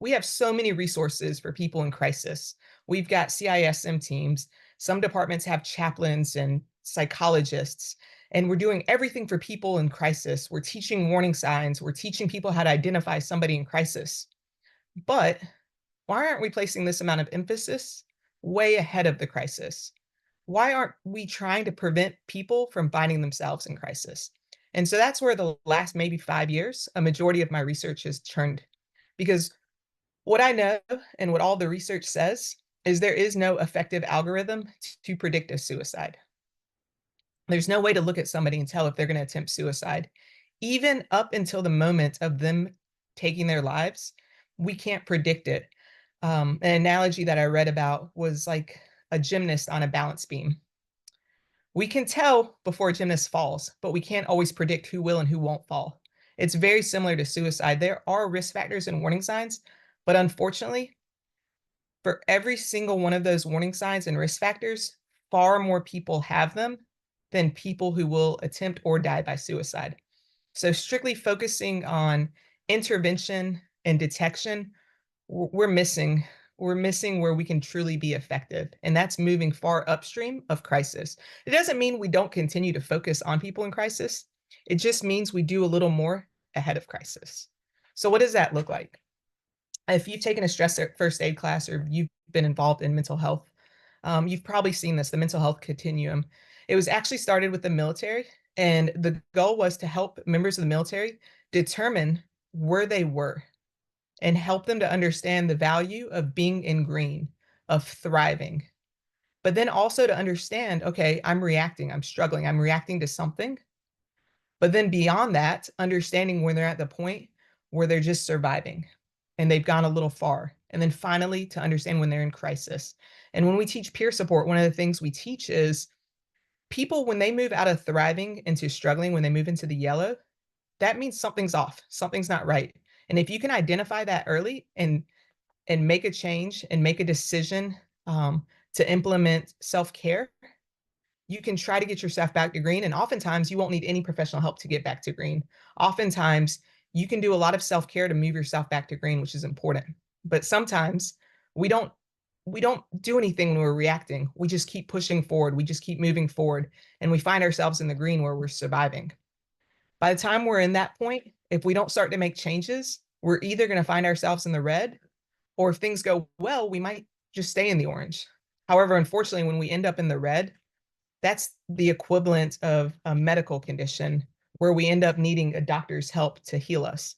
We have so many resources for people in crisis. We've got CISM teams. Some departments have chaplains and psychologists, and we're doing everything for people in crisis. We're teaching warning signs. We're teaching people how to identify somebody in crisis. But why aren't we placing this amount of emphasis way ahead of the crisis? Why aren't we trying to prevent people from finding themselves in crisis? And so that's where the last maybe 5 years, a majority of my research has turned. Because what I know and what all the research says is there is no effective algorithm to predict a suicide. There's no way to look at somebody and tell if they're going to attempt suicide. Even up until the moment of them taking their lives, we can't predict it. An analogy that I read about was like a gymnast on a balance beam. We can tell before a gymnast falls, but we can't always predict who will and who won't fall. It's very similar to suicide. There are risk factors and warning signs, but unfortunately, for every single one of those warning signs and risk factors, far more people have them than people who will attempt or die by suicide. So strictly focusing on intervention and detection, we're missing. We're missing where we can truly be effective, and that's moving far upstream of crisis. It doesn't mean we don't continue to focus on people in crisis. It just means we do a little more ahead of crisis. So what does that look like? If you've taken a stress first aid class or you've been involved in mental health, you've probably seen this, the mental health continuum. It was actually started with the military, and the goal was to help members of the military determine where they were and help them to understand the value of being in green, of thriving. But then also to understand, okay, I'm reacting, I'm struggling, I'm reacting to something. But then beyond that, understanding when they're at the point where they're just surviving and they've gone a little far. And then finally, to understand when they're in crisis. And when we teach peer support, one of the things we teach is people, when they move out of thriving into struggling, when they move into the yellow, that means something's off, something's not right. And if you can identify that early and make a change and make a decision to implement self-care, you can try to get yourself back to green. And oftentimes you won't need any professional help to get back to green. Oftentimes you can do a lot of self-care to move yourself back to green, which is important. But sometimes we don't we don't do anything when we're reacting. We just keep pushing forward. We just keep moving forward. And we find ourselves in the green where we're surviving. By the time we're in that point, if we don't start to make changes, we're either going to find ourselves in the red, or if things go well, we might just stay in the orange. However, unfortunately, when we end up in the red, that's the equivalent of a medical condition where we end up needing a doctor's help to heal us.